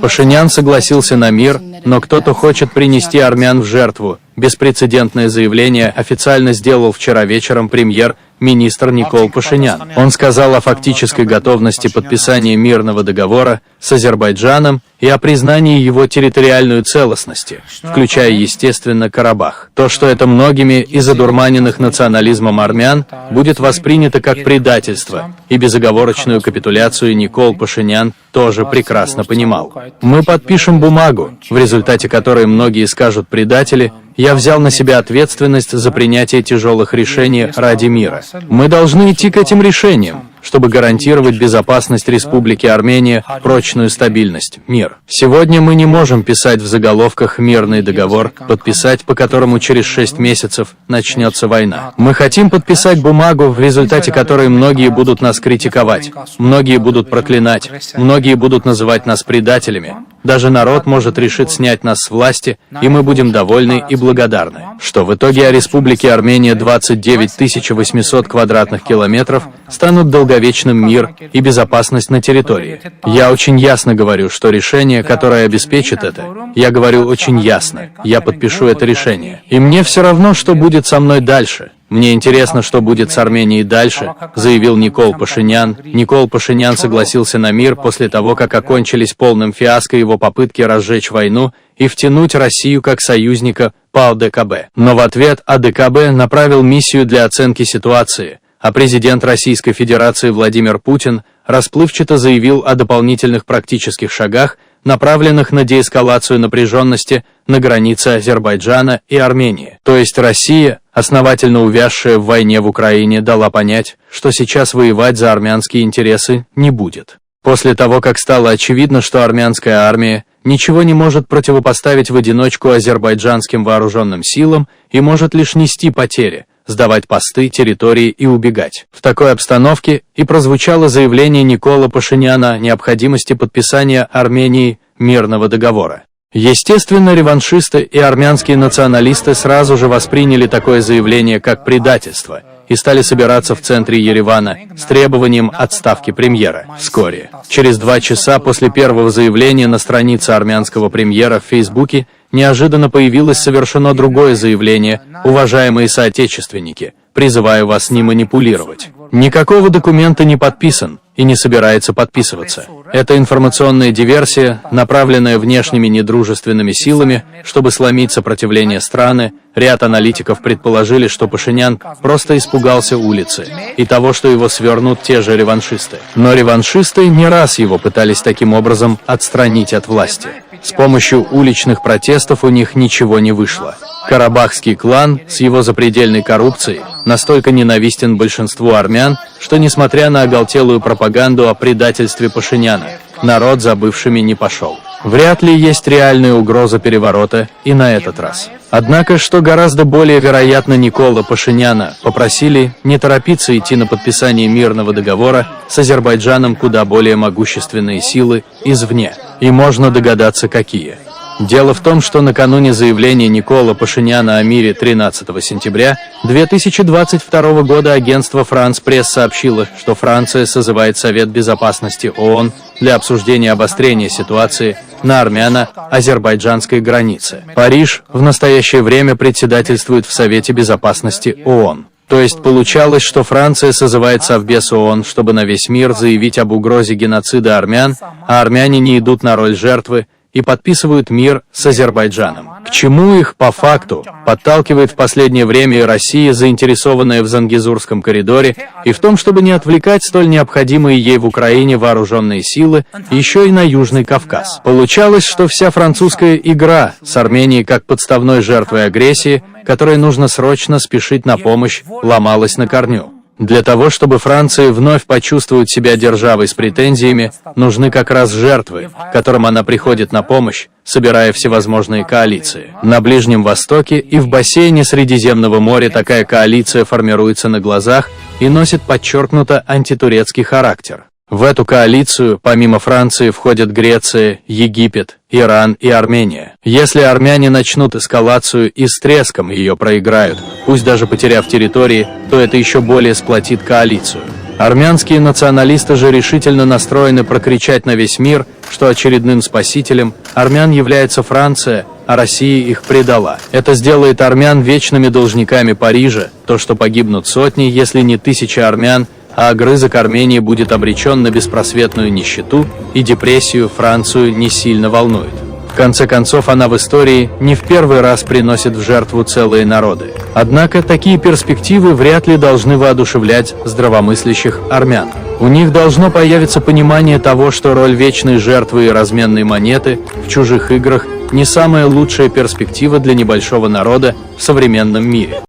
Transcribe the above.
Пашинян согласился на мир, но кто-то хочет принести армян в жертву. Беспрецедентное заявление официально сделал вчера вечером премьер-министр Никол Пашинян. Он сказал о фактической готовности подписания мирного договора с Азербайджаном и о признании его территориальной целостности, включая, естественно, Карабах. То, что это многими из одурманенных национализмом армян будет воспринято как предательство и безоговорочную капитуляцию, Никол Пашинян тоже прекрасно понимал. Мы подпишем бумагу, в результате которой многие скажут предатели. Я взял на себя ответственность за принятие тяжелых решений ради мира. Мы должны идти к этим решениям, чтобы гарантировать безопасность Республики Армения, прочную стабильность, мир. Сегодня мы не можем писать в заголовках «мирный договор», подписать по которому через 6 месяцев начнется война. Мы хотим подписать бумагу, в результате которой многие будут нас критиковать, многие будут проклинать, многие будут называть нас предателями. Даже народ может решить снять нас с власти, и мы будем довольны и благодарны, что в итоге о Республике Армения 29 800 квадратных километров станут долговечным мир и безопасность на территории. Я очень ясно говорю, что решение, которое обеспечит это, я говорю очень ясно, я подпишу это решение. И мне все равно, что будет со мной дальше. Мне интересно, что будет с Арменией дальше, заявил Никол Пашинян. Никол Пашинян согласился на мир после того, как окончились полным фиаско его попытки разжечь войну и втянуть Россию как союзника по ОДКБ. Но в ответ ОДКБ направил миссию для оценки ситуации, а президент Российской Федерации Владимир Путин расплывчато заявил о дополнительных практических шагах, направленных на деэскалацию напряженности на границе Азербайджана и Армении. То есть Россия, основательно увязшая в войне в Украине, дала понять, что сейчас воевать за армянские интересы не будет. После того, как стало очевидно, что армянская армия ничего не может противопоставить в одиночку азербайджанским вооруженным силам и может лишь нести потери, сдавать посты, территории и убегать. В такой обстановке и прозвучало заявление Никола Пашиняна о необходимости подписания Арменией мирного договора. Естественно, реваншисты и армянские националисты сразу же восприняли такое заявление как предательство и стали собираться в центре Еревана с требованием отставки премьера. Вскоре, через 2 часа после первого заявления на странице армянского премьера в Фейсбуке, неожиданно появилось совершенно другое заявление: «Уважаемые соотечественники, призываю вас не манипулировать. Никакого документа не подписан и не собирается подписываться. Это информационная диверсия, направленная внешними недружественными силами, чтобы сломить сопротивление страны». Ряд аналитиков предположили, что Пашинян просто испугался улицы и того, что его свернут те же реваншисты. Но реваншисты не раз его пытались таким образом отстранить от власти. С помощью уличных протестов у них ничего не вышло. Карабахский клан с его запредельной коррупцией настолько ненавистен большинству армян, что, несмотря на оголтелую пропаганду о предательстве Пашиняна, народ за бывшими не пошел. Вряд ли есть реальная угроза переворота и на этот раз. Однако, что гораздо более вероятно, Никола Пашиняна попросили не торопиться идти на подписание мирного договора с Азербайджаном куда более могущественные силы извне. И можно догадаться, какие. Дело в том, что накануне заявления Никола Пашиняна о мире 13 сентября 2022 года агентство France Press сообщило, что Франция созывает Совет Безопасности ООН для обсуждения обострения ситуации на армяно-азербайджанской границе. Париж в настоящее время председательствует в Совете Безопасности ООН. То есть получалось, что Франция созывает Совбез ООН, чтобы на весь мир заявить об угрозе геноцида армян, а армяне не идут на роль жертвы и подписывают мир с Азербайджаном. К чему их, по факту, подталкивает в последнее время и Россия, заинтересованная в Зангезурском коридоре, и в том, чтобы не отвлекать столь необходимые ей в Украине вооруженные силы, еще и на Южный Кавказ. Получалось, что вся французская игра с Арменией как подставной жертвой агрессии, которой нужно срочно спешить на помощь, ломалась на корню. Для того, чтобы Франция вновь почувствовать себя державой с претензиями, нужны как раз жертвы, которым она приходит на помощь, собирая всевозможные коалиции. На Ближнем Востоке и в бассейне Средиземного моря такая коалиция формируется на глазах и носит подчеркнуто антитурецкий характер. В эту коалицию, помимо Франции, входят Греция, Египет, Иран и Армения. Если армяне начнут эскалацию и с треском ее проиграют, пусть даже потеряв территории, то это еще более сплотит коалицию. Армянские националисты же решительно настроены прокричать на весь мир, что очередным спасителем армян является Франция, а Россия их предала. Это сделает армян вечными должниками Парижа, то, что погибнут сотни, если не тысячи армян, а огрызок Армении будет обречен на беспросветную нищету и депрессию, Францию не сильно волнует. В конце концов, она в истории не в первый раз приносит в жертву целые народы. Однако, такие перспективы вряд ли должны воодушевлять здравомыслящих армян. У них должно появиться понимание того, что роль вечной жертвы и разменной монеты в чужих играх не самая лучшая перспектива для небольшого народа в современном мире.